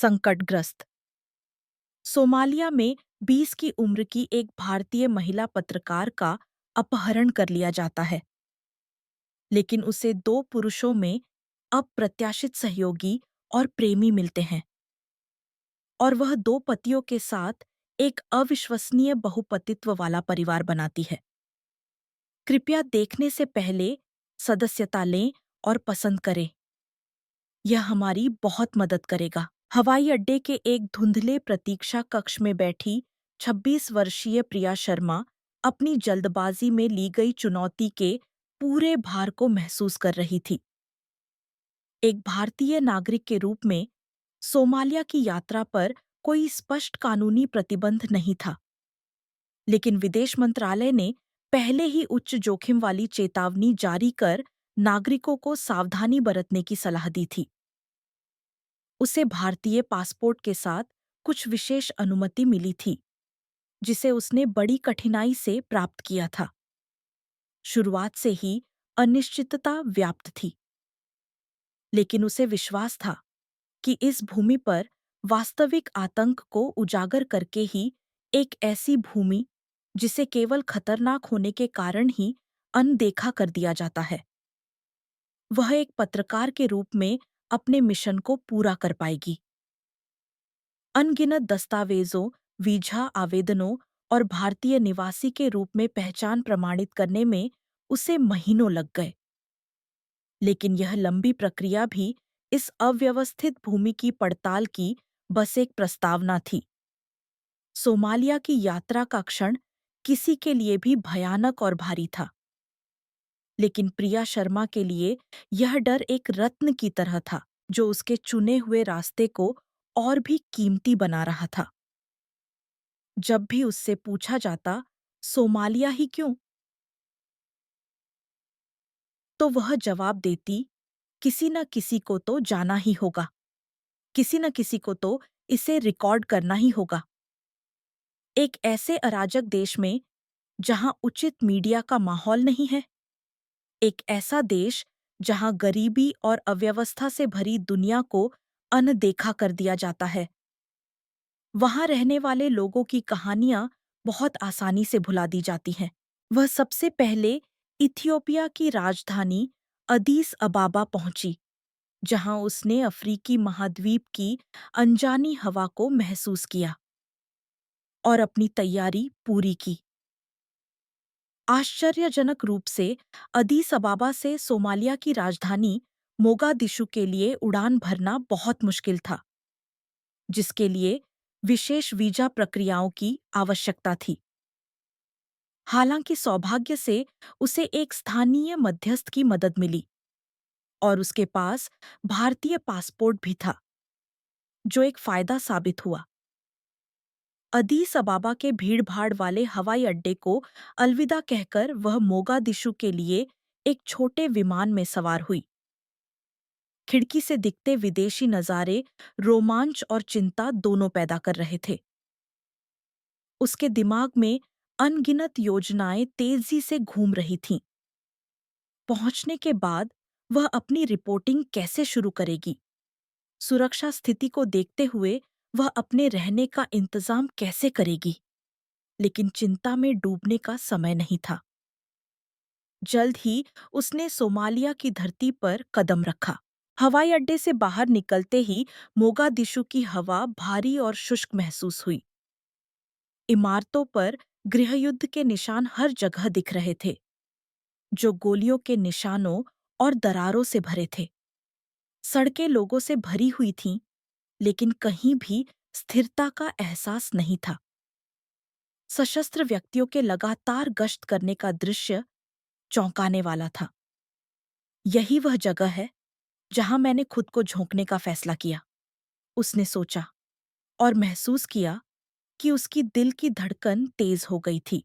संकटग्रस्त। सोमालिया में 20 की उम्र की एक भारतीय महिला पत्रकार का अपहरण कर लिया जाता है, लेकिन उसे दो पुरुषों में अप्रत्याशित सहयोगी और प्रेमी मिलते हैं और वह दो पतियों के साथ एक अविश्वसनीय बहुपतित्व वाला परिवार बनाती है। कृपया देखने से पहले सदस्यता लें और पसंद करें। यह हमारी बहुत मदद करेगा। हवाई अड्डे के एक धुंधले प्रतीक्षा कक्ष में बैठी 26 वर्षीय प्रिया शर्मा अपनी जल्दबाजी में ली गई चुनौती के पूरे भार को महसूस कर रही थी। एक भारतीय नागरिक के रूप में सोमालिया की यात्रा पर कोई स्पष्ट कानूनी प्रतिबंध नहीं था, लेकिन विदेश मंत्रालय ने पहले ही उच्च जोखिम वाली चेतावनी जारी कर नागरिकों को सावधानी बरतने की सलाह दी थी। उसे भारतीय पासपोर्ट के साथ कुछ विशेष अनुमति मिली थी, जिसे उसने बड़ी कठिनाई से प्राप्त किया था। शुरुआत से ही अनिश्चितता व्याप्त थी, लेकिन उसे विश्वास था कि इस भूमि पर वास्तविक आतंक को उजागर करके ही एक ऐसी भूमि जिसे केवल खतरनाक होने के कारण ही अनदेखा कर दिया जाता है, वह एक पत्रकार के रूप में अपने मिशन को पूरा कर पाएगी। अनगिनत दस्तावेजों, वीजा आवेदनों और भारतीय निवासी के रूप में पहचान प्रमाणित करने में उसे महीनों लग गए। लेकिन यह लंबी प्रक्रिया भी इस अव्यवस्थित भूमि की पड़ताल की बस एक प्रस्तावना थी। सोमालिया की यात्रा का क्षण किसी के लिए भी भयानक और भारी था, लेकिन प्रिया शर्मा के लिए यह डर एक रत्न की तरह था, जो उसके चुने हुए रास्ते को और भी कीमती बना रहा था। जब भी उससे पूछा जाता, सोमालिया ही क्यों, तो वह जवाब देती, किसी न किसी को तो जाना ही होगा, किसी न किसी को तो इसे रिकॉर्ड करना ही होगा। एक ऐसे अराजक देश में जहां उचित मीडिया का माहौल नहीं है, एक ऐसा देश जहां गरीबी और अव्यवस्था से भरी दुनिया को अनदेखा कर दिया जाता है, वहां रहने वाले लोगों की कहानियां बहुत आसानी से भुला दी जाती हैं। वह सबसे पहले इथियोपिया की राजधानी अदीस अबाबा पहुंची, जहां उसने अफ्रीकी महाद्वीप की अनजानी हवा को महसूस किया और अपनी तैयारी पूरी की। आश्चर्यजनक रूप से अदीस अबाबा से सोमालिया की राजधानी मोगादिशु के लिए उड़ान भरना बहुत मुश्किल था, जिसके लिए विशेष वीजा प्रक्रियाओं की आवश्यकता थी। हालांकि सौभाग्य से उसे एक स्थानीय मध्यस्थ की मदद मिली और उसके पास भारतीय पासपोर्ट भी था, जो एक फायदा साबित हुआ। अदीस अबाबा के भीड़-भाड़ वाले हवाई अड्डे को अलविदा कहकर वह मोगादिशु के लिए एक छोटे विमान में सवार हुई। खिड़की से दिखते विदेशी नज़ारे रोमांच और चिंता दोनों पैदा कर रहे थे। उसके दिमाग में अनगिनत योजनाएं तेजी से घूम रही थीं। पहुंचने के बाद वह अपनी रिपोर्टिंग कैसे शुरू करेगी? सुरक्षा स्थिति को देखते हुए वह अपने रहने का इंतजाम कैसे करेगी? लेकिन चिंता में डूबने का समय नहीं था। जल्द ही उसने सोमालिया की धरती पर कदम रखा। हवाई अड्डे से बाहर निकलते ही मोगादिशु की हवा भारी और शुष्क महसूस हुई। इमारतों पर गृहयुद्ध के निशान हर जगह दिख रहे थे, जो गोलियों के निशानों और दरारों से भरे थे। सड़कें लोगों से भरी हुई थीं, लेकिन कहीं भी स्थिरता का एहसास नहीं था। सशस्त्र व्यक्तियों के लगातार गश्त करने का दृश्य चौंकाने वाला था। यही वह जगह है जहां मैंने खुद को झोंकने का फैसला किया, उसने सोचा और महसूस किया कि उसकी दिल की धड़कन तेज हो गई थी।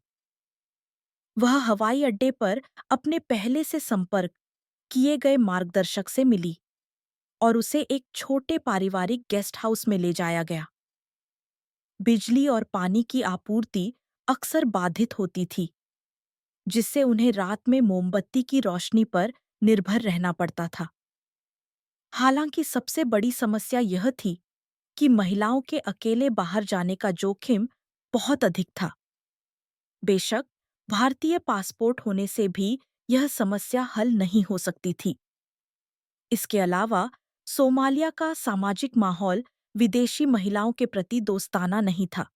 वह हवाई अड्डे पर अपने पहले से संपर्क किए गए मार्गदर्शक से मिली और उसे एक छोटे पारिवारिक गेस्ट हाउस में ले जाया गया। बिजली और पानी की आपूर्ति अक्सर बाधित होती थी, जिससे उन्हें रात में मोमबत्ती की रोशनी पर निर्भर रहना पड़ता था। हालांकि सबसे बड़ी समस्या यह थी कि महिलाओं के अकेले बाहर जाने का जोखिम बहुत अधिक था। बेशक, भारतीय पासपोर्ट होने से भी यह समस्या हल नहीं हो सकती थी। इसके अलावा, सोमालिया का सामाजिक माहौल विदेशी महिलाओं के प्रति दोस्ताना नहीं था।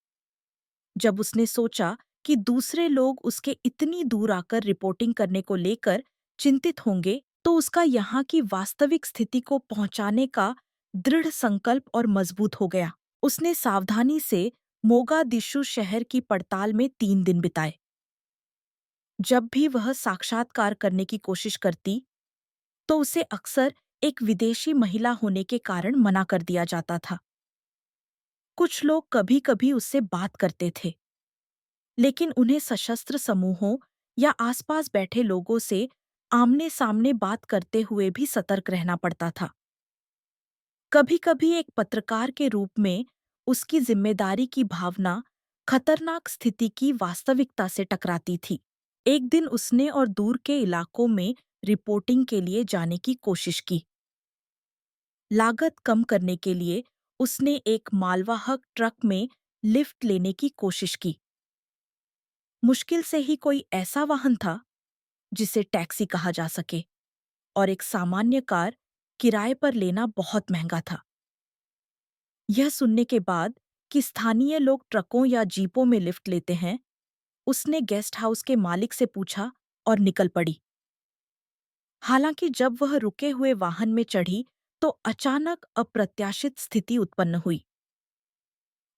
जब उसने सोचा कि दूसरे लोग उसके इतनी दूर आकर रिपोर्टिंग करने को लेकर चिंतित होंगे, तो उसका यहाँ की वास्तविक स्थिति को पहुंचाने का दृढ़ संकल्प और मजबूत हो गया। उसने सावधानी से मोगादिशु शहर की पड़ताल में 3 दिन बिताए। जब भी वह साक्षात्कार करने की कोशिश करती, तो उसे अक्सर एक विदेशी महिला होने के कारण मना कर दिया जाता था। कुछ लोग कभी-कभी उससे बात करते थे, लेकिन उन्हें सशस्त्र समूहों या आसपास बैठे लोगों से आमने-सामने बात करते हुए भी सतर्क रहना पड़ता था। कभी-कभी एक पत्रकार के रूप में उसकी जिम्मेदारी की भावना खतरनाक स्थिति की वास्तविकता से टकराती थी। एक दिन उसने और दूर के इलाकों में रिपोर्टिंग के लिए जाने की कोशिश की। लागत कम करने के लिए उसने एक मालवाहक ट्रक में लिफ्ट लेने की कोशिश की। मुश्किल से ही कोई ऐसा वाहन था जिसे टैक्सी कहा जा सके, और एक सामान्य कार किराए पर लेना बहुत महंगा था। यह सुनने के बाद कि स्थानीय लोग ट्रकों या जीपों में लिफ्ट लेते हैं, उसने गेस्ट हाउस के मालिक से पूछा और निकल पड़ी। हालांकि जब वह रुके हुए वाहन में चढ़ी, तो अचानक अप्रत्याशित स्थिति उत्पन्न हुई।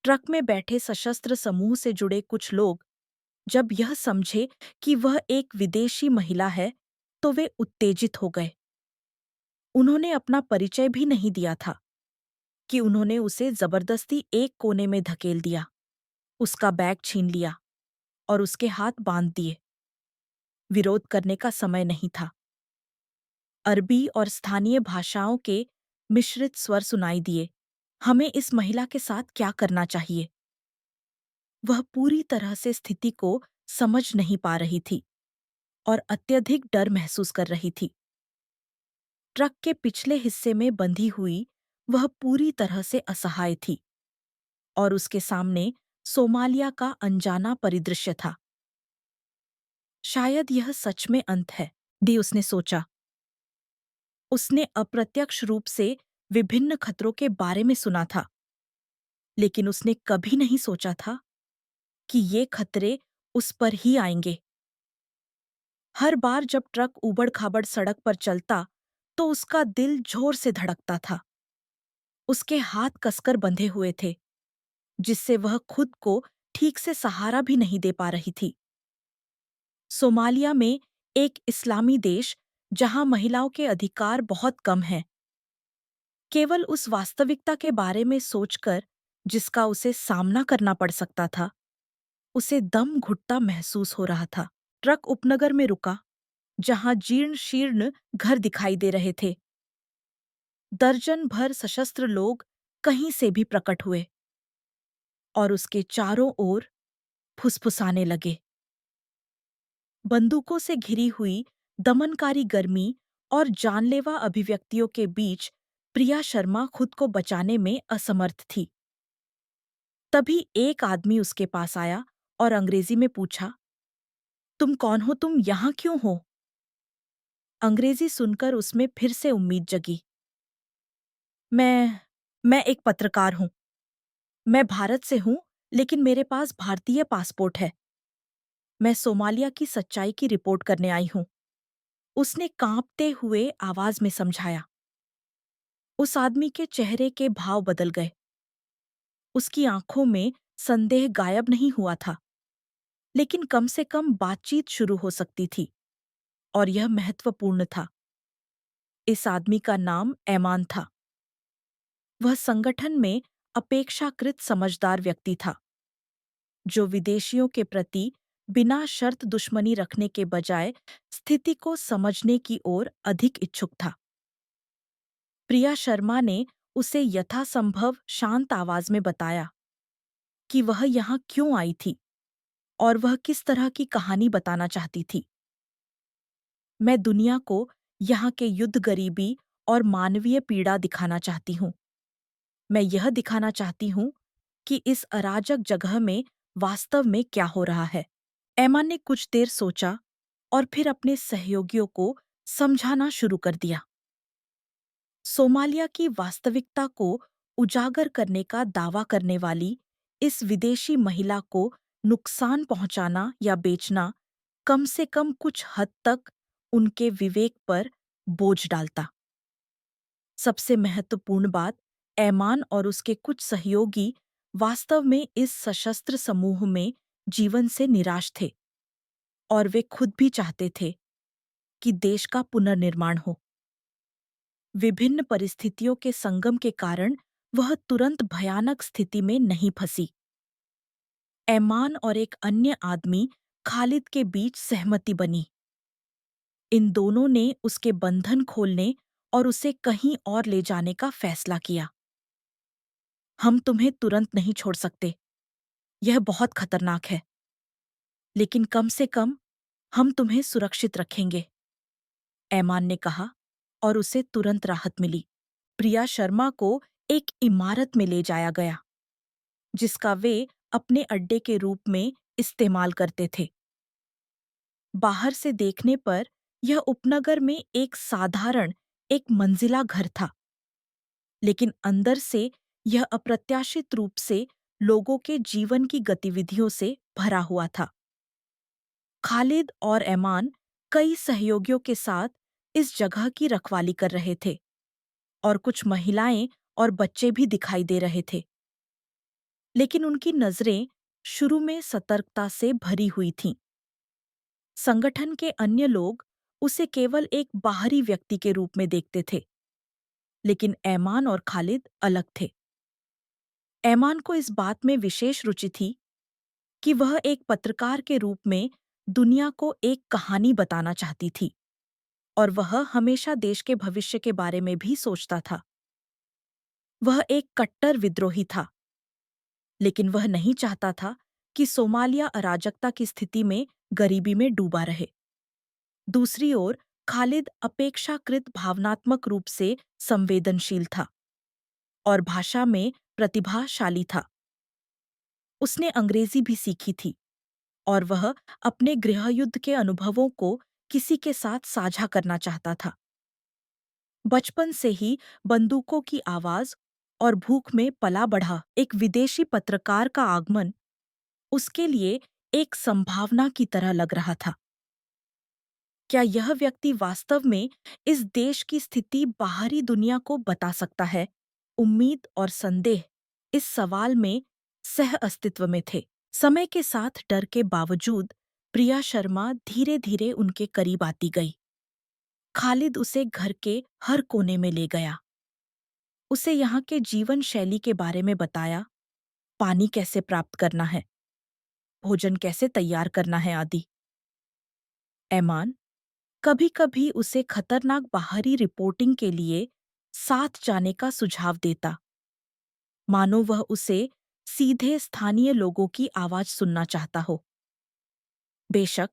ट्रक में बैठे सशस्त्र समूह से जुड़े कुछ लोग जब यह समझे कि वह एक विदेशी महिला है, तो वे उत्तेजित हो गए। उन्होंने अपना परिचय भी नहीं दिया था कि उन्होंने उसे जबरदस्ती एक कोने में धकेल दिया, उसका बैग छीन लिया और उसके हाथ बांध दिए। विरोध करने का समय नहीं था। अरबी और स्थानीय भाषाओं के मिश्रित स्वर सुनाई दिए। हमें इस महिला के साथ क्या करना चाहिए? वह पूरी तरह से स्थिति को समझ नहीं पा रही थी और अत्यधिक डर महसूस कर रही थी। ट्रक के पिछले हिस्से में बंधी हुई वह पूरी तरह से असहाय थी, और उसके सामने सोमालिया का अनजाना परिदृश्य था। शायद यह सच में अंत है, दी उसने सोचा। उसने अप्रत्यक्ष रूप से विभिन्न खतरों के बारे में सुना था, लेकिन उसने कभी नहीं सोचा था कि ये खतरे उस पर ही आएंगे। हर बार जब ट्रक ऊबड़-खाबड़ सड़क पर चलता, तो उसका दिल जोर से धड़कता था। उसके हाथ कसकर बंधे हुए थे, जिससे वह खुद को ठीक से सहारा भी नहीं दे पा रही थी। सोमालिया में, एक इस्लामी देश जहां महिलाओं के अधिकार बहुत कम हैं, केवल उस वास्तविकता के बारे में सोचकर जिसका उसे सामना करना पड़ सकता था, उसे दम घुटता महसूस हो रहा था। ट्रक उपनगर में रुका, जहां जीर्ण शीर्ण घर दिखाई दे रहे थे। दर्जन भर सशस्त्र लोग कहीं से भी प्रकट हुए और उसके चारों ओर फुसफुसाने लगे। बंदूकों से घिरी हुई दमनकारी गर्मी और जानलेवा अभिव्यक्तियों के बीच प्रिया शर्मा खुद को बचाने में असमर्थ थी। तभी एक आदमी उसके पास आया और अंग्रेजी में पूछा, तुम कौन हो? तुम यहाँ क्यों हो? अंग्रेजी सुनकर उसमें फिर से उम्मीद जगी। मैं एक पत्रकार हूँ। मैं भारत से हूँ, लेकिन मेरे पास भारतीय पासपोर्ट है। मैं सोमालिया की सच्चाई की रिपोर्ट करने आई हूँ, उसने कांपते हुए आवाज में समझाया। उस आदमी के चेहरे के भाव बदल गए। उसकी आंखों में संदेह गायब नहीं हुआ था, लेकिन कम से कम बातचीत शुरू हो सकती थी, और यह महत्वपूर्ण था। इस आदमी का नाम ऐमान था। वह संगठन में अपेक्षाकृत समझदार व्यक्ति था, जो विदेशियों के प्रति बिना शर्त दुश्मनी रखने के बजाय स्थिति को समझने की ओर अधिक इच्छुक था। प्रिया शर्मा ने उसे यथासंभव शांत आवाज में बताया कि वह यहाँ क्यों आई थी और वह किस तरह की कहानी बताना चाहती थी। मैं दुनिया को यहाँ के युद्ध, गरीबी और मानवीय पीड़ा दिखाना चाहती हूँ। मैं यह दिखाना चाहती हूँ कि इस अराजक जगह में वास्तव में क्या हो रहा है। ऐमान ने कुछ देर सोचा और फिर अपने सहयोगियों को समझाना शुरू कर दिया। सोमालिया की वास्तविकता को उजागर करने का दावा करने वाली इस विदेशी महिला को नुकसान पहुंचाना या बेचना कम से कम कुछ हद तक उनके विवेक पर बोझ डालता। सबसे महत्वपूर्ण बात, ऐमान और उसके कुछ सहयोगी वास्तव में इस सशस्त्र समूह में जीवन से निराश थे और वे खुद भी चाहते थे कि देश का पुनर्निर्माण हो। विभिन्न परिस्थितियों के संगम के कारण वह तुरंत भयानक स्थिति में नहीं फंसी। ऐमान और एक अन्य आदमी खालिद के बीच सहमति बनी। इन दोनों ने उसके बंधन खोलने और उसे कहीं और ले जाने का फैसला किया। हम तुम्हें तुरंत नहीं छोड़ सकते, यह बहुत खतरनाक है, लेकिन कम से कम हम तुम्हें सुरक्षित रखेंगे, ऐमान ने कहा और उसे तुरंत राहत मिली। प्रिया शर्मा को एक इमारत में ले जाया गया, जिसका वे अपने अड्डे के रूप में इस्तेमाल करते थे। बाहर से देखने पर यह उपनगर में एक साधारण एक मंजिला घर था, लेकिन अंदर से यह अप्रत्याशित रूप से लोगों के जीवन की गतिविधियों से भरा हुआ था। खालिद और ऐमान कई सहयोगियों के साथ इस जगह की रखवाली कर रहे थे और कुछ महिलाएं और बच्चे भी दिखाई दे रहे थे, लेकिन उनकी नजरें शुरू में सतर्कता से भरी हुई थीं। संगठन के अन्य लोग उसे केवल एक बाहरी व्यक्ति के रूप में देखते थे, लेकिन ऐमान और खालिद अलग थे। ऐमान को इस बात में विशेष रुचि थी कि वह एक पत्रकार के रूप में दुनिया को एक कहानी बताना चाहती थी, और वह हमेशा देश के भविष्य के बारे में भी सोचता था। वह एक कट्टर विद्रोही था, लेकिन वह नहीं चाहता था कि सोमालिया अराजकता की स्थिति में गरीबी में डूबा रहे। दूसरी ओर खालिद अपेक्षाकृत भावनात्मक रूप से संवेदनशील था और भाषा में प्रतिभाशाली था। उसने अंग्रेजी भी सीखी थी और वह अपने गृहयुद्ध के अनुभवों को किसी के साथ साझा करना चाहता था। बचपन से ही बंदूकों की आवाज और भूख में पला बढ़ा एक विदेशी पत्रकार का आगमन उसके लिए एक संभावना की तरह लग रहा था। क्या यह व्यक्ति वास्तव में इस देश की स्थिति बाहरी दुनिया को बता सकता है? उम्मीद और संदेह इस सवाल में सह अस्तित्व में थे। समय के साथ डर के बावजूद प्रिया शर्मा धीरे-धीरे उनके करीब आती गई। खालिद उसे घर के हर कोने में ले गया। उसे यहाँ के जीवन शैली के बारे में बताया, पानी कैसे प्राप्त करना है, भोजन कैसे तैयार करना है आदि। ऐमान कभी-कभी उसे खतरनाक बाहरी रिपोर्टिंग के लिए साथ जाने का सुझाव देता, मानो वह उसे सीधे स्थानीय लोगों की आवाज सुनना चाहता हो। बेशक,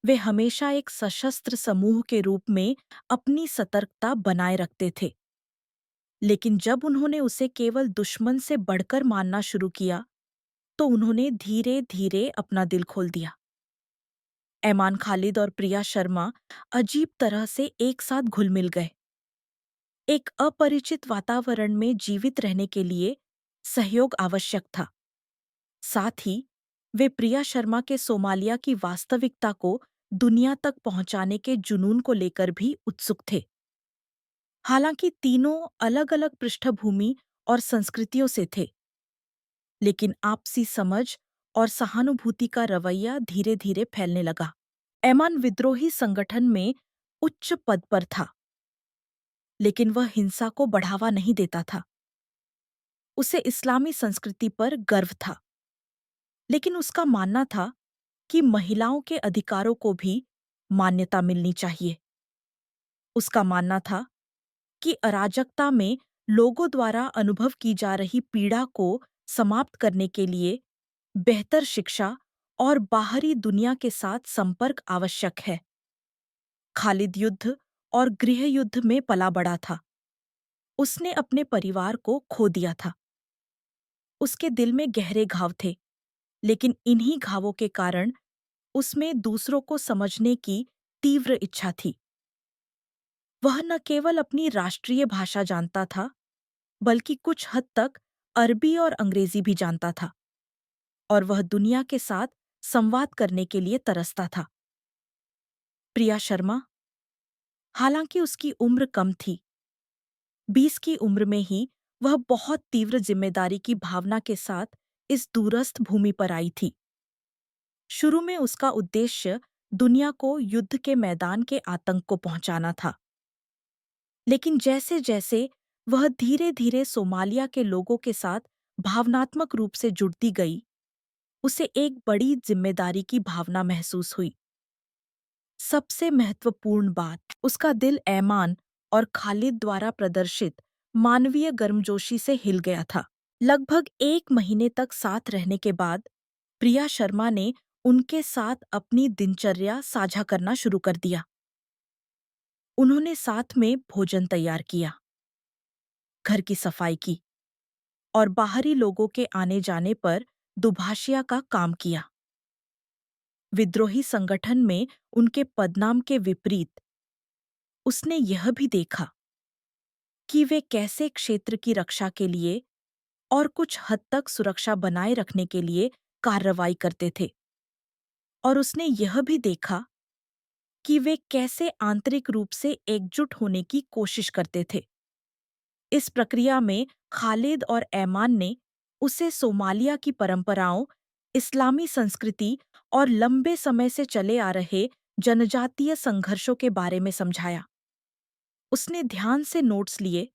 वे हमेशा एक सशस्त्र समूह के रूप में अपनी सतर्कता बनाए रखते थे, लेकिन जब उन्होंने उसे केवल दुश्मन से बढ़कर मानना शुरू किया, तो उन्होंने धीरे-धीरे अपना दिल खोल दिया। ऐमान खालिद और प्रिया शर्मा अजीब तरह से एक साथ घुल-मिल गए। एक अपरिचित वातावरण में जीवित रहने के लिए सहयोग आवश्यक था। साथ ही वे प्रिया शर्मा के सोमालिया की वास्तविकता को दुनिया तक पहुंचाने के जुनून को लेकर भी उत्सुक थे। हालांकि तीनों अलग-अलग पृष्ठभूमि और संस्कृतियों से थे, लेकिन आपसी समझ और सहानुभूति का रवैया धीरे-धीरे फैलने लगा। ऐमान विद्रोही संगठन में उच्च पद पर था, लेकिन वह हिंसा को बढ़ावा नहीं देता था। उसे इस्लामी संस्कृति पर गर्व था, लेकिन उसका मानना था कि महिलाओं के अधिकारों को भी मान्यता मिलनी चाहिए। उसका मानना था कि अराजकता में लोगों द्वारा अनुभव की जा रही पीड़ा को समाप्त करने के लिए बेहतर शिक्षा और बाहरी दुनिया के साथ संपर्क आवश्यक है। खालिद युद्ध और गृह युद्ध में पला बड़ा था, उसने अपने परिवार को खो दिया था। उसके दिल में गहरे घाव थे, लेकिन इन्हीं घावों के कारण उसमें दूसरों को समझने की तीव्र इच्छा थी। वह न केवल अपनी राष्ट्रीय भाषा जानता था, बल्कि कुछ हद तक अरबी और अंग्रेजी भी जानता था, और वह दुनिया के साथ संवाद करने के लिए तरसता था। प्रिया शर्मा, हालांकि उसकी उम्र कम थी, 20 की उम्र में ही वह बहुत तीव्र जिम्मेदारी की भावना के साथ इस दूरस्थ भूमि पर आई थी। शुरू में उसका उद्देश्य दुनिया को युद्ध के मैदान के आतंक को पहुंचाना था, लेकिन जैसे-जैसे वह धीरे-धीरे सोमालिया के लोगों के साथ भावनात्मक रूप से जुड़ती गई, उसे एक बड़ी जिम्मेदारी की भावना महसूस हुई। सबसे महत्वपूर्ण बात, उसका दिल ऐमान और खालिद द्वारा प्रदर्शित मानवीय गर्मजोशी से हिल गया था। लगभग 1 महीने तक साथ रहने के बाद प्रिया शर्मा ने उनके साथ अपनी दिनचर्या साझा करना शुरू कर दिया। उन्होंने साथ में भोजन तैयार किया, घर की सफाई की और बाहरी लोगों के आने-जाने पर दुभाषिया का काम किया। विद्रोही संगठन में उनके पदनाम के विपरीत उसने यह भी देखा कि वे कैसे क्षेत्र की रक्षा के लिए और कुछ हद तक सुरक्षा बनाए रखने के लिए कार्रवाई करते थे, और उसने यह भी देखा कि वे कैसे आंतरिक रूप से एकजुट होने की कोशिश करते थे। इस प्रक्रिया में खालिद और ऐमान ने उसे सोमालिया की परंपराओं, इस्लामी संस्कृति और लंबे समय से चले आ रहे जनजातीय संघर्षों के बारे में समझाया। उसने ध्यान से नोट्स लिए।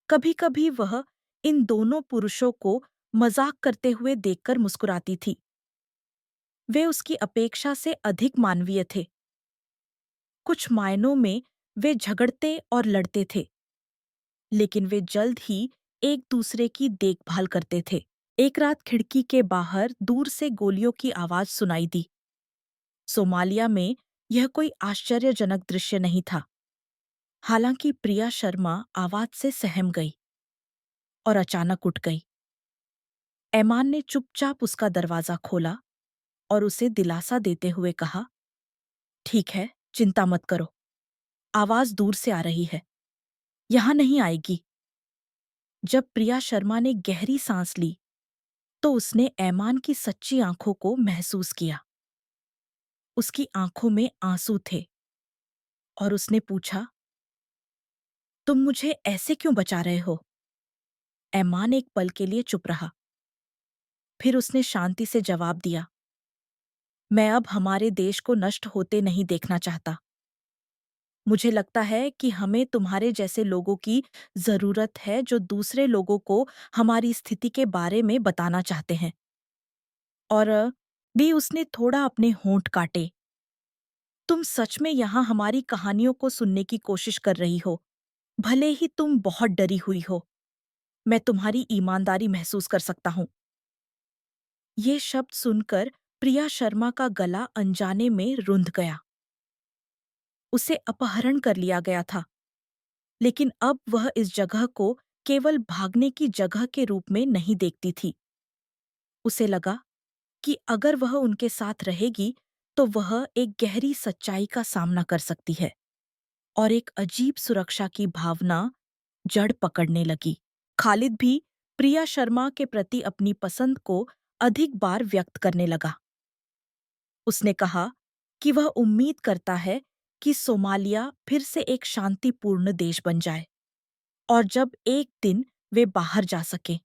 कभी-कभी वह इन दोनों पुरुषों को मजाक करते हुए देखकर मुस्कुराती थी। वे उसकी अपेक्षा से अधिक मानवीय थे। कुछ मायनों में वे झगड़ते और लड़ते थे, लेकिन वे जल्द ही एक दूसरे की देखभाल करते थे। एक रात खिड़की के बाहर दूर से गोलियों की आवाज सुनाई दी। सोमालिया में यह कोई आश्चर्यजनक दृश्य नहीं था। हालांकि प्रिया शर्मा आवाज से सहम गई और अचानक उठ गई। ऐमान ने चुपचाप उसका दरवाजा खोला और उसे दिलासा देते हुए कहा, ठीक है, चिंता मत करो। आवाज दूर से आ रही है, यहां नहीं आएगी। जब प्रिया शर्मा ने गहरी सांस ली, तो उसने ऐमान की सच्ची आंखों को महसूस किया। उसकी आंखों में आंसू थे और उसने पूछा, तुम मुझे ऐसे क्यों बचा रहे हो? ऐमान एक पल के लिए चुप रहा। फिर उसने शांति से जवाब दिया, मैं अब हमारे देश को नष्ट होते नहीं देखना चाहता। मुझे लगता है कि हमें तुम्हारे जैसे लोगों की जरूरत है जो दूसरे लोगों को हमारी स्थिति के बारे में बताना चाहते हैं। और भी उसने थोड़ा अपने होंठ काटे। तुम सच में यहाँ हमारी कहानियों को सुनने की कोशिश कर रही हो, भले ही तुम बहुत डरी हुई हो। मैं तुम्हारी ईमानदारी महसूस कर सकता हूँ। ये शब्द सुनकर प्रिया शर्मा का गला अनजाने में रुंध गया। उसे अपहरण कर लिया गया था, लेकिन अब वह इस जगह को केवल भागने की जगह के रूप में नहीं देखती थी। उसे लगा कि अगर वह उनके साथ रहेगी, तो वह एक गहरी सच्चाई का सामना कर सकती है, और एक अजीब सुरक्षा की भावना जड़ पकड़ने लगी। खालिद भी प्रिया शर्मा के प्रति अपनी पसंद को अधिक बार व्यक्त करने लगा। उसने कहा कि वह उम्मीद करता है कि सोमालिया फिर से एक शांतिपूर्ण देश बन जाए, और जब एक दिन वे बाहर जा सकें।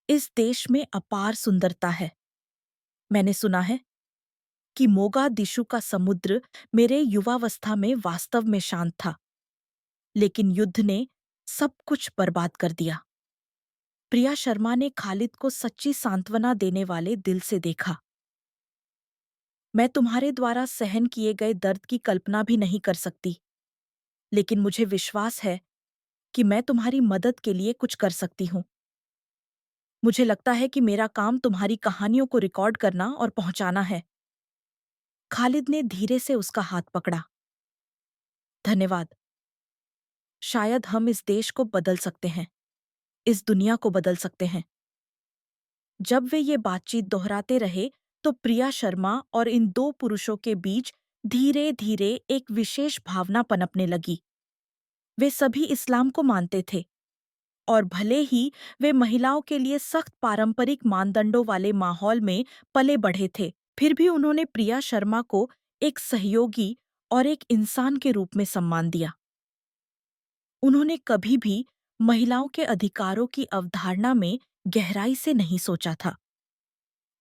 इस देश में अपार सुंदरता है। मैंने सुना है कि मोगादिशु का समुद्र मेरे युवावस्था में वास्तव में शांत था, लेकिन युद्ध ने सब कुछ बर्बाद कर दिया। प्रिया शर्मा ने खालिद को सच्ची सांत्वना देने वाले दिल से देखा। मैं तुम्हारे द्वारा सहन किए गए दर्द की कल्पना भी नहीं कर सकती, लेकिन मुझे विश्वास है कि मैं तुम्हारी मदद के लिए कुछ कर सकती हूँ। मुझे लगता है कि मेरा काम तुम्हारी कहानियों को रिकॉर्ड करना और पहुंचाना है। खालिद ने धीरे से उसका हाथ पकड़ा। धन्यवाद। शायद हम इस देश को बदल सकते हैं, इस दुनिया को बदल सकते हैं। जब वे ये बातचीत दोहराते रहे, तो प्रिया शर्मा और इन दो पुरुषों के बीच धीरे धीरे एक विशेष भावना पनपने लगी। वे सभी इस्लाम को मानते थे, और भले ही वे महिलाओं के लिए सख्त पारंपरिक मानदंडों वाले माहौल में पले बढ़े थे, फिर भी उन्होंने प्रिया शर्मा को एक सहयोगी और एक इंसान के रूप में सम्मान दिया। उन्होंने कभी भी महिलाओं के अधिकारों की अवधारणा में गहराई से नहीं सोचा था,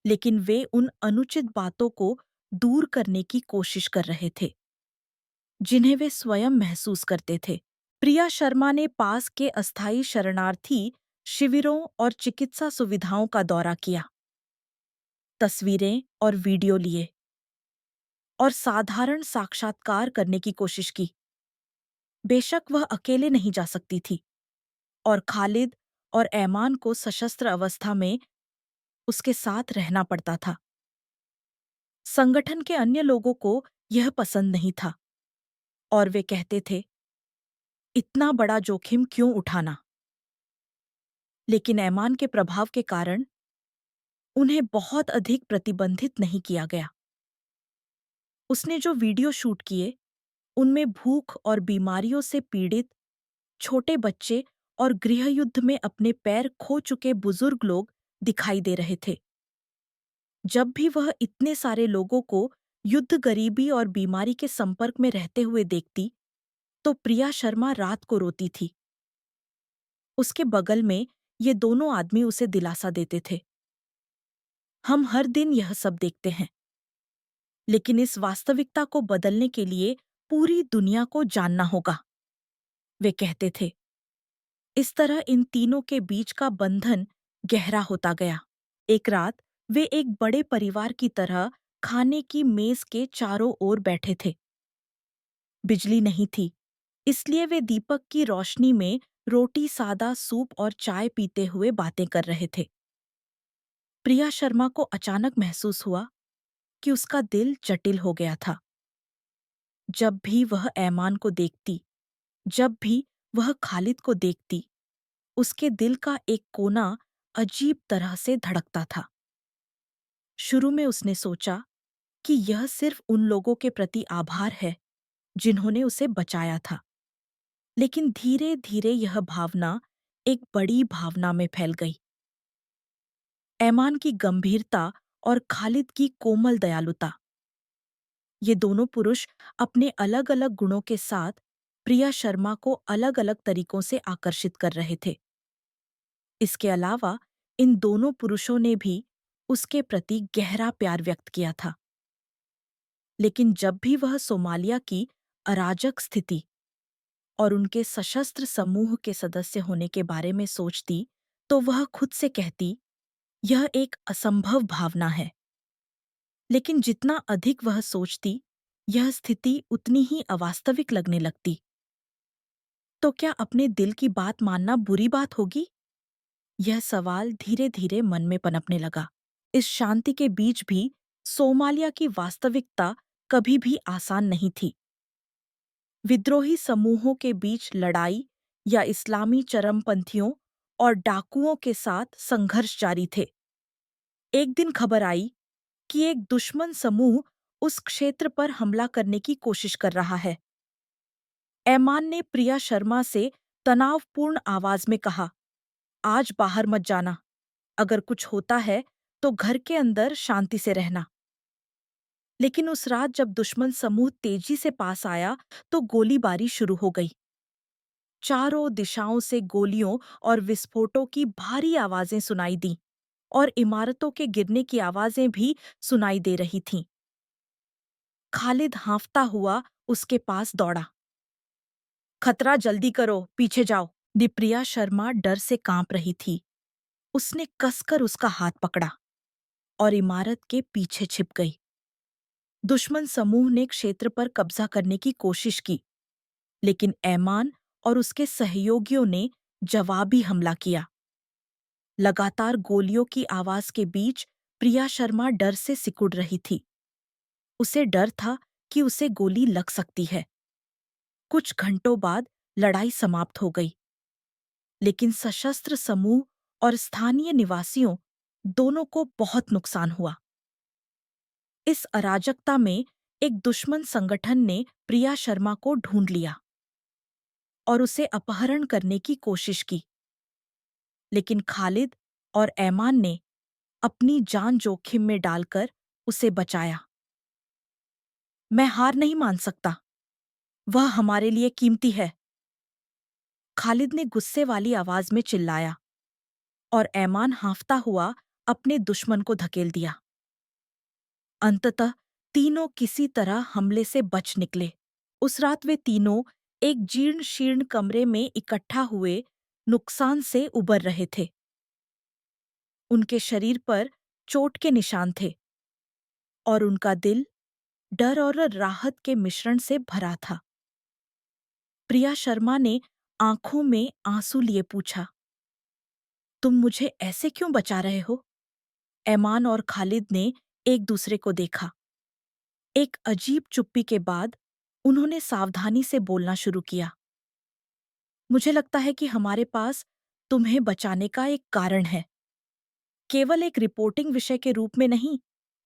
लेकिन वे उन अनुचित बातों को दूर करने की कोशिश कर रहे थे, जिन्हें वे स्वयं महसूस करते थे। प्रिया शर्मा ने पास के अस्थायी शरणार्थी शिविरों और चिकित्सा सुविधाओं का दौरा किया, तस्वीरें और वीडियो लिए, और साधारण साक्षात्कार करने की कोशिश की। बेशक वह अकेले नहीं जा सकती थी, और खालिद और ऐमान को सशस्त्र अवस्था में उसके साथ रहना पड़ता था। संगठन के अन्य लोगों को यह पसंद नहीं था, और वे कहते थे, इतना बड़ा जोखिम क्यों उठाना? लेकिन ऐमान के प्रभाव के कारण उन्हें बहुत अधिक प्रतिबंधित नहीं किया गया। उसने जो वीडियो शूट किए, उनमें भूख और बीमारियों से पीड़ित छोटे बच्चे और गृहयुद्ध में अपने पैर खो चुके बुजुर्ग लोग दिखाई दे रहे थे। जब भी वह इतने सारे लोगों को युद्ध, गरीबी और बीमारी के संपर्क में रहते हुए देखती, तो प्रिया शर्मा रात को रोती थी। उसके बगल में ये दोनों आदमी उसे दिलासा देते थे, हम हर दिन यह सब देखते हैं, लेकिन इस वास्तविकता को बदलने के लिए पूरी दुनिया को जानना होगा, वे कहते थे। इस तरह इन तीनों के बीच का बंधन गहरा होता गया। एक रात वे एक बड़े परिवार की तरह खाने की मेज के चारों ओर बैठे थे। बिजली नहीं थी, इसलिए वे दीपक की रोशनी में रोटी, सादा सूप और चाय पीते हुए बातें कर रहे थे। प्रिया शर्मा को अचानक महसूस हुआ कि उसका दिल जटिल हो गया था। जब भी वह ऐमान को देखती, जब भी वह खालिद को देखती, उसके दिल का एक कोना अजीब तरह से धड़कता था। शुरू में उसने सोचा कि यह सिर्फ उन लोगों के प्रति आभार है जिन्होंने उसे बचाया था, लेकिन धीरे धीरे यह भावना एक बड़ी भावना में फैल गई। ऐमान की गंभीरता और खालिद की कोमल दयालुता, ये दोनों पुरुष अपने अलग अलग गुणों के साथ प्रिया शर्मा को अलग अलग तरीकों से आकर्षित कर रहे थे। इसके अलावा इन दोनों पुरुषों ने भी उसके प्रति गहरा प्यार व्यक्त किया था। लेकिन जब भी वह सोमालिया की अराजक स्थिति और उनके सशस्त्र समूह के सदस्य होने के बारे में सोचती, तो वह खुद से कहती, यह एक असंभव भावना है। लेकिन जितना अधिक वह सोचती, यह स्थिति उतनी ही अवास्तविक लगने लगती। तो क्या अपने दिल की बात मानना बुरी बात होगी? यह सवाल धीरे धीरे मन में पनपने लगा। इस शांति के बीच भी सोमालिया की वास्तविकता कभी भी आसान नहीं थी। विद्रोही समूहों के बीच लड़ाई या इस्लामी चरमपंथियों और डाकुओं के साथ संघर्ष जारी थे। एक दिन खबर आई कि एक दुश्मन समूह उस क्षेत्र पर हमला करने की कोशिश कर रहा है। ऐमान ने प्रिया शर्मा से तनावपूर्ण आवाज में कहा, आज बाहर मत जाना। अगर कुछ होता है तो घर के अंदर शांति से रहना। लेकिन उस रात जब दुश्मन समूह तेजी से पास आया, तो गोलीबारी शुरू हो गई। चारों दिशाओं से गोलियों और विस्फोटों की भारी आवाजें सुनाई दीं, और इमारतों के गिरने की आवाजें भी सुनाई दे रही थीं। खालिद हांफता हुआ उसके पास दौड़ा। खतरा, जल्दी करो, पीछे जाओ। दिप्रिया शर्मा डर से कांप रही थी। उसने कसकर उसका हाथ पकड़ा और इमारत के पीछे छिप गई। दुश्मन समूह ने क्षेत्र पर कब्जा करने की कोशिश की, लेकिन ऐमान और उसके सहयोगियों ने जवाबी हमला किया। लगातार गोलियों की आवाज के बीच प्रिया शर्मा डर से सिकुड़ रही थी। उसे डर था कि उसे गोली लग सकती है। कुछ घंटों बाद लड़ाई समाप्त हो गई, लेकिन सशस्त्र समूह और स्थानीय निवासियों दोनों को बहुत नुकसान हुआ। इस अराजकता में एक दुश्मन संगठन ने प्रिया शर्मा को ढूंढ लिया और उसे अपहरण करने की कोशिश की, लेकिन खालिद और ऐमान ने अपनी जान जोखिम में डालकर उसे बचाया। मैं हार नहीं मान सकता, वह हमारे लिए कीमती है, खालिद ने गुस्से वाली आवाज में चिल्लाया और ऐमान हांफता हुआ अपने दुश्मन को धकेल दिया। अंततः तीनों किसी तरह हमले से बच निकले। उस रात वे तीनों एक जीर्ण शीर्ण कमरे में इकट्ठा हुए नुकसान से उबर रहे थे। उनके शरीर पर चोट के निशान थे और उनका दिल डर और राहत के मिश्रण से भरा था। प्रिया शर्मा ने आंखों में आंसू लिए पूछा, तुम मुझे ऐसे क्यों बचा रहे हो? ऐमान और खालिद ने एक दूसरे को देखा। एक अजीब चुप्पी के बाद उन्होंने सावधानी से बोलना शुरू किया। मुझे लगता है कि हमारे पास तुम्हें बचाने का एक कारण है, केवल एक रिपोर्टिंग विषय के रूप में नहीं,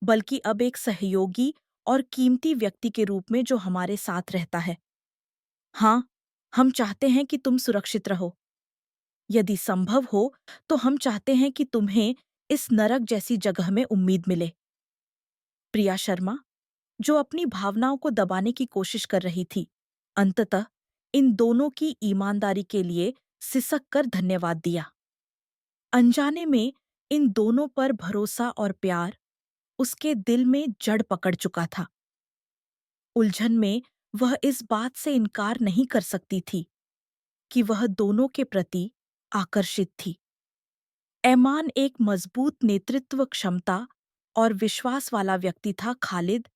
बल्कि अब एक सहयोगी और कीमती व्यक्ति के रूप में जो हमारे साथ रहता है। हाँ, हम चाहते हैं कि तुम सुरक्षित रहो। यदि संभव हो तो हम चाहते हैं कि तुम्हें इस नरक जैसी जगह में उम्मीद मिले। प्रिया शर्मा, जो अपनी भावनाओं को दबाने की कोशिश कर रही थी, अंततः इन दोनों की ईमानदारी के लिए सिसक कर धन्यवाद दिया। अनजाने में इन दोनों पर भरोसा और प्यार उसके दिल में जड़ पकड़ चुका था। उलझन में वह इस बात से इनकार नहीं कर सकती थी कि वह दोनों के प्रति आकर्षित थी। ऐमान एक मजबूत नेतृत्व क्षमता और विश्वास वाला व्यक्ति था, खालिद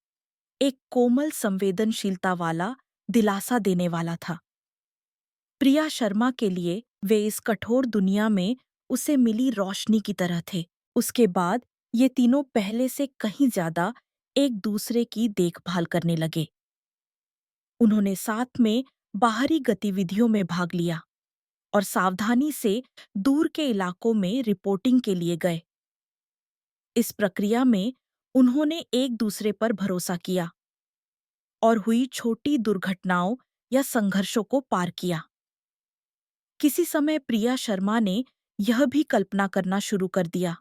एक कोमल संवेदनशीलता वाला, दिलासा देने वाला था। प्रिया शर्मा के लिए वे इस कठोर दुनिया में उसे मिली रोशनी की तरह थे। उसके बाद ये तीनों पहले से कहीं ज्यादा एक दूसरे की देखभाल करने लगे। उन्होंने साथ में बाहरी गतिविधियों में भाग लिया और सावधानी से दूर के इलाकों में रिपोर्टिंग के लिए गए। इस प्रक्रिया में उन्होंने एक दूसरे पर भरोसा किया और हुई छोटी दुर्घटनाओं या संघर्षों को पार किया। किसी समय प्रिया शर्मा ने यह भी कल्पना करना शुरू कर दिया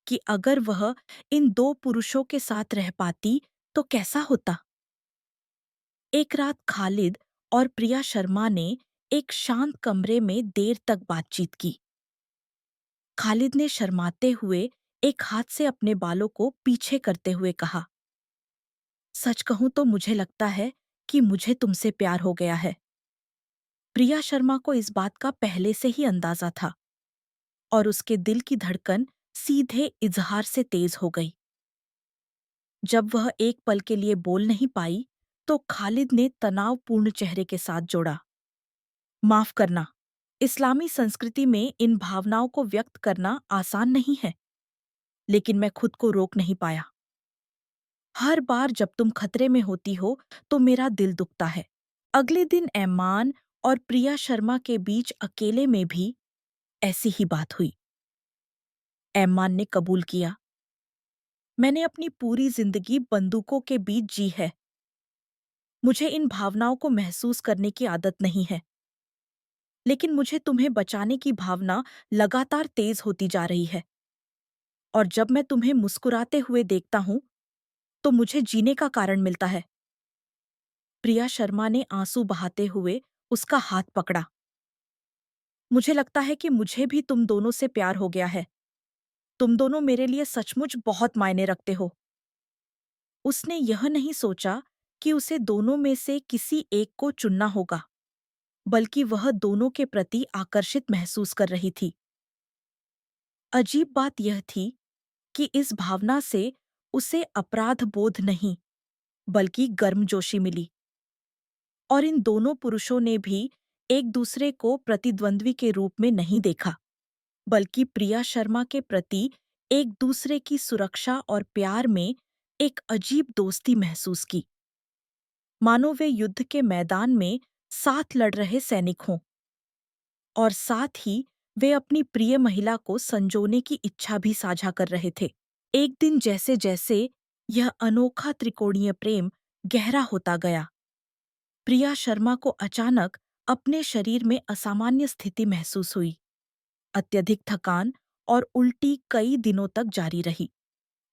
कि अगर वह इन दो पुरुषों के साथ रह पाती तो कैसा होता। एक रात खालिद और प्रिया शर्मा ने एक शांत कमरे में देर तक बातचीत की। खालिद ने शर्माते हुए एक हाथ से अपने बालों को पीछे करते हुए कहा, सच कहूं तो मुझे लगता है कि मुझे तुमसे प्यार हो गया है। प्रिया शर्मा को इस बात का पहले से ही अंदाजा था और उसके दिल की धड़कन सीधे इजहार से तेज हो गई। जब वह एक पल के लिए बोल नहीं पाई, तो खालिद ने तनावपूर्ण चेहरे के साथ जोड़ा, माफ करना, इस्लामी संस्कृति में इन भावनाओं को व्यक्त करना आसान नहीं है, लेकिन मैं खुद को रोक नहीं पाया। हर बार जब तुम खतरे में होती हो तो मेरा दिल दुखता है। अगले दिन ऐमान और प्रिया शर्मा के बीच अकेले में भी ऐसी ही बात हुई। ऐमान ने कबूल किया, मैंने अपनी पूरी जिंदगी बंदूकों के बीच जी है। मुझे इन भावनाओं को महसूस करने की आदत नहीं है, लेकिन मुझे तुम्हें बचाने की भावना लगातार तेज होती जा रही है। और जब मैं तुम्हें मुस्कुराते हुए देखता हूं, तो मुझे जीने का कारण मिलता है। प्रिया शर्मा ने आंसू बहाते हुए उसका हाथ पकड़ा। मुझे लगता है कि मुझे भी तुम दोनों से प्यार हो गया है। तुम दोनों मेरे लिए सचमुच बहुत मायने रखते हो। उसने यह नहीं सोचा कि उसे दोनों में से किसी एक को चुनना होगा, बल्कि वह दोनों के प्रति आकर्षित महसूस कर रही थी। अजीब बात यह थी कि इस भावना से उसे अपराध बोध नहीं, बल्कि गर्मजोशी मिली। और इन दोनों पुरुषों ने भी एक दूसरे को प्रतिद्वंद्वी के रूप में नहीं देखा, बल्कि प्रिया शर्मा के प्रति एक दूसरे की सुरक्षा और प्यार में एक अजीब दोस्ती महसूस की, मानो वे युद्ध के मैदान में साथ लड़ रहे सैनिक हों, और साथ ही वे अपनी प्रिय महिला को संजोने की इच्छा भी साझा कर रहे थे। एक दिन जैसे-जैसे यह अनोखा त्रिकोणीय प्रेम गहरा होता गया, प्रिया शर्मा को अचानक अपने शरीर में असामान्य स्थिति महसूस हुई। अत्यधिक थकान और उल्टी कई दिनों तक जारी रही,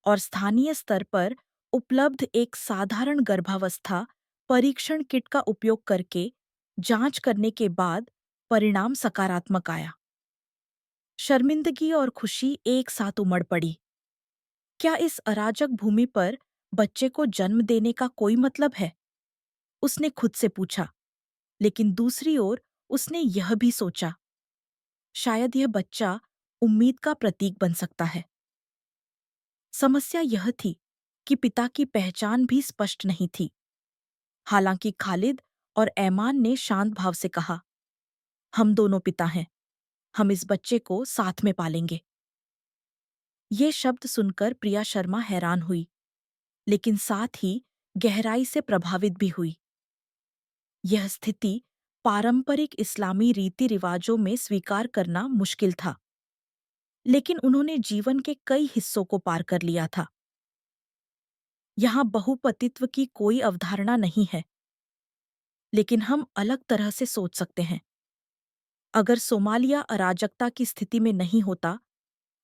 और स्थानीय स्तर पर उपलब्ध एक साधारण गर्भावस्था परीक्षण किट का उपयोग करके जांच करने के बाद परिणाम सकारात्मक आया। शर्मिंदगी और खुशी एक साथ उमड़ पड़ी। क्या इस अराजक भूमि पर बच्चे को जन्म देने का कोई मतलब है? उसने खुद से पूछा। लेकिन दूसरी ओर उसने यह भी सोचा, शायद यह बच्चा उम्मीद का प्रतीक बन सकता है। समस्या यह थी कि पिता की पहचान भी स्पष्ट नहीं थी। हालांकि खालिद और ऐमान ने शांत भाव से कहा, हम दोनों पिता हैं, हम इस बच्चे को साथ में पालेंगे। ये शब्द सुनकर प्रिया शर्मा हैरान हुई, लेकिन साथ ही गहराई से प्रभावित भी हुई। यह स्थिति पारंपरिक इस्लामी रीति रिवाजों में स्वीकार करना मुश्किल था, लेकिन उन्होंने जीवन के कई हिस्सों को पार कर लिया था। यहाँ बहुपतित्व की कोई अवधारणा नहीं है, लेकिन हम अलग तरह से सोच सकते हैं। अगर सोमालिया अराजकता की स्थिति में नहीं होता,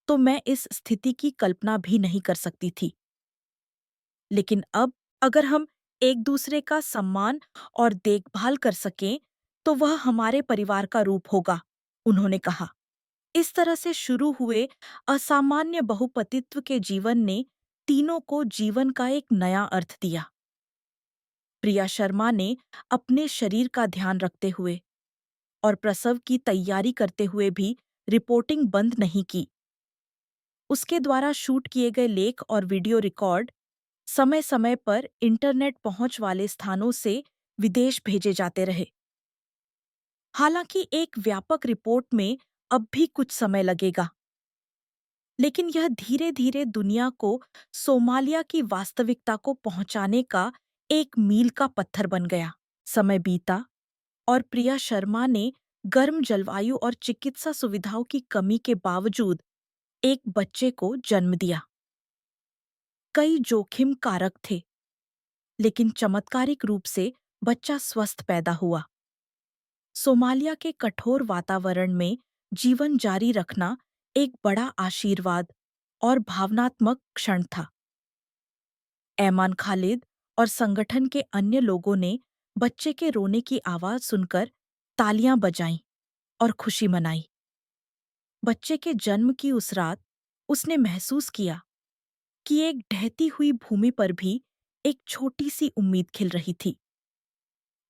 तो मैं इस स्थिति की कल्पना भी नहीं कर सकती थी। लेकिन अब अगर हम एक दूसरे का सम्मान और देखभाल कर सकें, तो वह हमारे परिवार का रूप होगा, उन्होंने कहा। इस तरह से शुरू हुए असामान्य बहुपतित्व के जीवन ने तीनों को जीवन का एक नया अर्थ दिया। प्रिया शर्मा ने अपने शरीर का ध्यान रखते हुए और प्रसव की तैयारी करते हुए भी रिपोर्टिंग बंद नहीं की। उसके द्वारा शूट किए गए लेख और वीडियो रिकॉर्ड समय-समय पर इंटरनेट पहुंच वाले स्थानों से विदेश भेजे जाते रहे। हालांकि एक व्यापक रिपोर्ट में अब भी कुछ समय लगेगा, लेकिन यह धीरे-धीरे दुनिया को सोमालिया की वास्तविकता को पहुंचाने का एक मील का पत्थर बन गया। समय बीता और प्रिया शर्मा ने गर्म जलवायु और चिकित्सा सुविधाओं की कमी के बावजूद एक बच्चे को जन्म दिया। कई जोखिम कारक थे, लेकिन चमत्कारिक रूप से बच्चा स्वस्थ पैदा हुआ। सोमालिया के कठोर वातावरण में जीवन जारी रखना एक बड़ा आशीर्वाद और भावनात्मक क्षण था। ऐमान खालिद और संगठन के अन्य लोगों ने बच्चे के रोने की आवाज सुनकर तालियां बजाईं और खुशी मनाई। बच्चे के जन्म की उस रात उसने महसूस किया कि एक ढहती हुई भूमि पर भी एक छोटी सी उम्मीद खिल रही थी।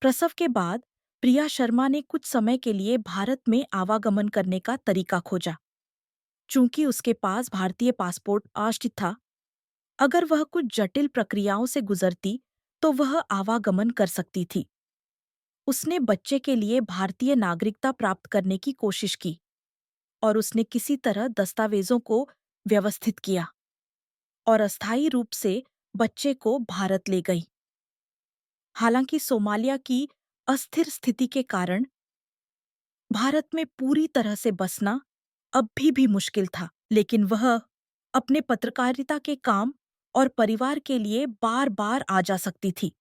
प्रसव के बाद प्रिया शर्मा ने कुछ समय के लिए भारत में आवागमन करने का तरीका खोजा। चूंकि उसके पास भारतीय पासपोर्ट आज था, अगर वह कुछ जटिल प्रक्रियाओं से गुजरती तो वह आवागमन कर सकती थी। उसने बच्चे के लिए भारतीय नागरिकता प्राप्त करने की कोशिश की और उसने किसी तरह दस्तावेजों को व्यवस्थित किया और अस्थायी रूप से बच्चे को भारत ले गई। हालांकि सोमालिया की अस्थिर स्थिति के कारण भारत में पूरी तरह से बसना अब भी मुश्किल था, लेकिन वह अपने पत्रकारिता के काम और परिवार के लिए बार-बार आ जा सकती थी।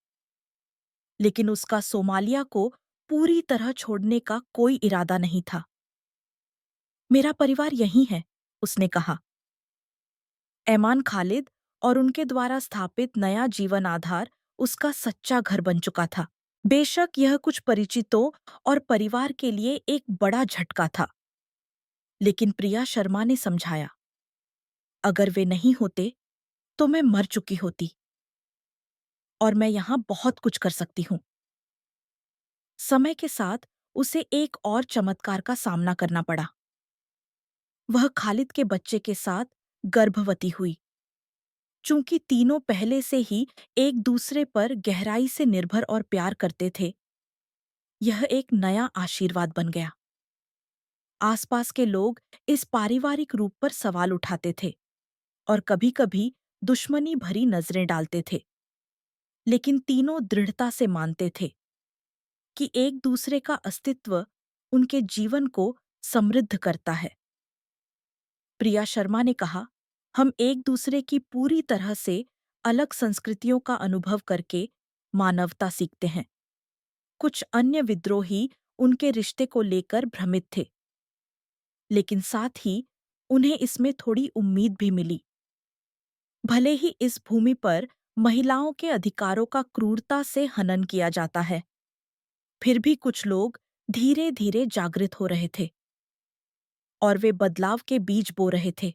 लेकिन उसका सोमालिया को पूरी तरह छोड़ने का कोई इरादा नहीं था। मेरा परिवार यहीं है, उसने कहा। ऐमान खालिद और उनके द्वारा स्थापित नया जीवन आधार उसका सच्चा घर बन चुका था। बेशक यह कुछ परिचितों और परिवार के लिए एक बड़ा झटका था, लेकिन प्रिया शर्मा ने समझाया, अगर वे नहीं होते तो मैं मर चुकी होती और मैं यहाँ बहुत कुछ कर सकती हूँ। समय के साथ उसे एक और चमत्कार का सामना करना पड़ा। वह खालिद के बच्चे के साथ गर्भवती हुई। चूंकि तीनों पहले से ही एक दूसरे पर गहराई से निर्भर और प्यार करते थे, यह एक नया आशीर्वाद बन गया। आसपास के लोग इस पारिवारिक रूप पर सवाल उठाते थे और कभी-कभी दुश्मनी भरी नजरें डालते थे, लेकिन तीनों दृढ़ता से मानते थे कि एक दूसरे का अस्तित्व उनके जीवन को समृद्ध करता है। प्रिया शर्मा ने कहा, हम एक दूसरे की पूरी तरह से अलग संस्कृतियों का अनुभव करके मानवता सीखते हैं। कुछ अन्य विद्रोही उनके रिश्ते को लेकर भ्रमित थे, लेकिन साथ ही उन्हें इसमें थोड़ी उम्मीद भी मिली। भले ही इस भूमि पर महिलाओं के अधिकारों का क्रूरता से हनन किया जाता है, फिर भी कुछ लोग धीरे धीरे जागृत हो रहे थे और वे बदलाव के बीज बो रहे थे।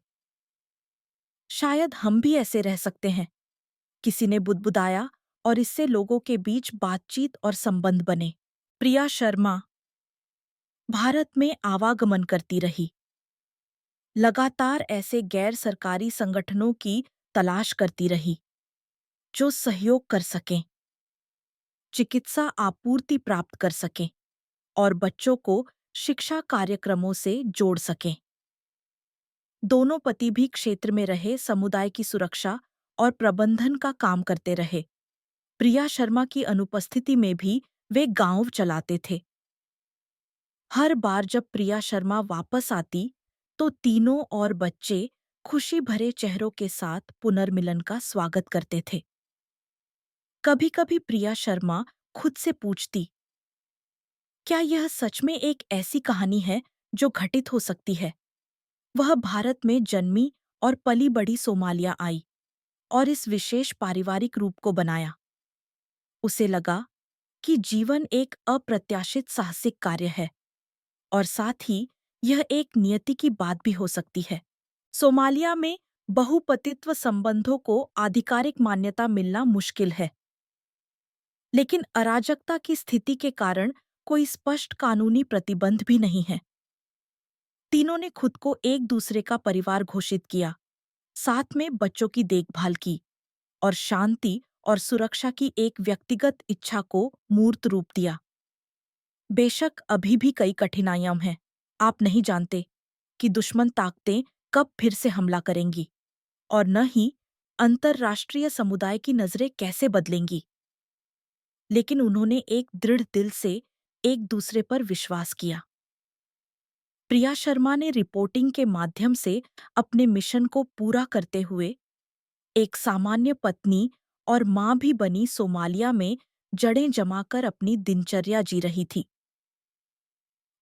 शायद हम भी ऐसे रह सकते हैं, किसी ने बुदबुदाया, और इससे लोगों के बीच बातचीत और संबंध बने। प्रिया शर्मा भारत में आवागमन करती रही, लगातार ऐसे गैर सरकारी संगठनों की तलाश करती रही जो सहयोग कर सकें, चिकित्सा आपूर्ति प्राप्त कर सकें और बच्चों को शिक्षा कार्यक्रमों से जोड़ सकें। दोनों पति भी क्षेत्र में रहे समुदाय की सुरक्षा और प्रबंधन का काम करते रहे। प्रिया शर्मा की अनुपस्थिति में भी वे गांव चलाते थे। हर बार जब प्रिया शर्मा वापस आती, तो तीनों और बच्चे खुशी भरे चेहरों के साथ पुनर्मिलन का स्वागत करते थे। कभी-कभी प्रिया शर्मा खुद से पूछती, क्या यह सच में एक ऐसी कहानी है जो घटित हो सकती है? वह भारत में जन्मी और पली बड़ी सोमालिया आई और इस विशेष पारिवारिक रूप को बनाया। उसे लगा कि जीवन एक अप्रत्याशित साहसिक कार्य है और साथ ही यह एक नियति की बात भी हो सकती है। सोमालिया में बहुपतित्व संबंधों को आधिकारिक मान्यता मिलना मुश्किल है, लेकिन अराजकता की स्थिति के कारण कोई स्पष्ट कानूनी प्रतिबंध भी नहीं है। तीनों ने खुद को एक दूसरे का परिवार घोषित किया, साथ में बच्चों की देखभाल की और शांति और सुरक्षा की एक व्यक्तिगत इच्छा को मूर्त रूप दिया। बेशक अभी भी कई कठिनाइयां हैं। आप नहीं जानते कि दुश्मन ताकतें कब फिर से हमला करेंगी और न ही अंतर्राष्ट्रीय समुदाय की नजरें कैसे बदलेंगी। लेकिन उन्होंने एक दृढ़ दिल से एक दूसरे पर विश्वास किया। प्रिया शर्मा ने रिपोर्टिंग के माध्यम से अपने मिशन को पूरा करते हुए एक सामान्य पत्नी और मां भी बनी सोमालिया में जड़ें जमाकर अपनी दिनचर्या जी रही थी।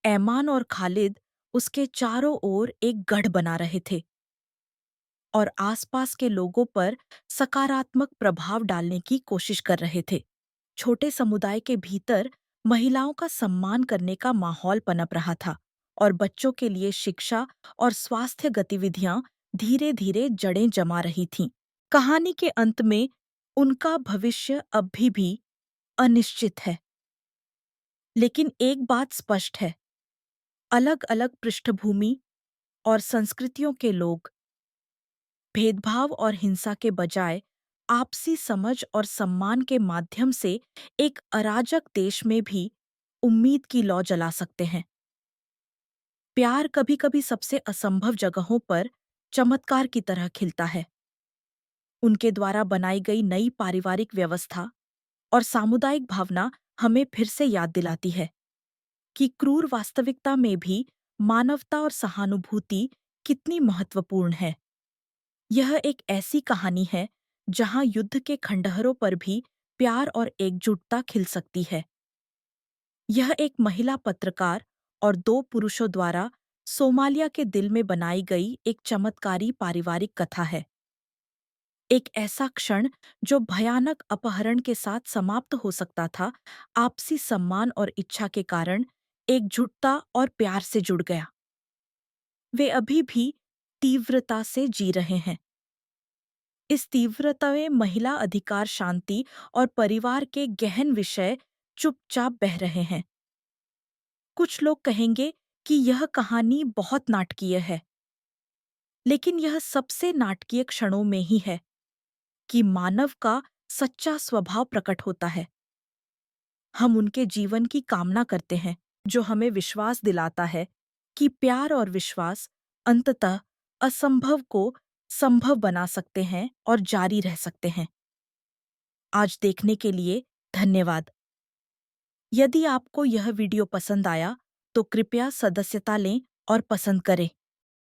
ऐमान और खालिद उसके चारों ओर एक गढ़ बना रहे थे और आसपास के लोगों पर सकारात्मक प्रभाव डालने की कोशिश कर रहे थे। छोटे समुदाय के भीतर महिलाओं का सम्मान करने का माहौल पनप रहा था और बच्चों के लिए शिक्षा और स्वास्थ्य गतिविधियां धीरे-धीरे जड़ें जमा रही थीं। कहानी के अंत में उनका भविष्य अभी भी अनिश्चित है, लेकिन एक बात स्पष्ट है, अलग-अलग पृष्ठभूमि और संस्कृतियों के लोग भेदभाव और हिंसा के बजाय आपसी समझ और सम्मान के माध्यम से एक अराजक देश में भी उम्मीद की लौ जला सकते हैं। प्यार कभी-कभी सबसे असंभव जगहों पर चमत्कार की तरह खिलता है। उनके द्वारा बनाई गई नई पारिवारिक व्यवस्था और सामुदायिक भावना हमें फिर से याद दिलाती है कि क्रूर वास्तविकता में भी मानवता और सहानुभूति कितनी महत्वपूर्ण है। यह एक ऐसी कहानी है जहां युद्ध के खंडहरों पर भी प्यार और एकजुटता खिल सकती है। यह एक महिला पत्रकार और दो पुरुषों द्वारा सोमालिया के दिल में बनाई गई एक चमत्कारी पारिवारिक कथा है। एक ऐसा क्षण जो भयानक अपहरण के साथ समाप्त हो सकता था, आपसी सम्मान और इच्छा के कारण एकजुटता और प्यार से जुड़ गया। वे अभी भी तीव्रता से जी रहे हैं। इस तीव्रता में महिला अधिकार, शांति और परिवार के गहन विषय चुपचाप बह रहे हैं। कुछ लोग कहेंगे कि यह कहानी बहुत नाटकीय है, लेकिन यह सबसे नाटकीय क्षणों में ही है कि मानव का सच्चा स्वभाव प्रकट होता है। हम उनके जीवन की कामना करते हैं, जो हमें विश्वास दिलाता है कि प्यार और विश्वास अंततः असंभव को संभव बना सकते हैं और जारी रह सकते हैं। आज देखने के लिए धन्यवाद। यदि आपको यह वीडियो पसंद आया तो कृपया सदस्यता लें और पसंद करें।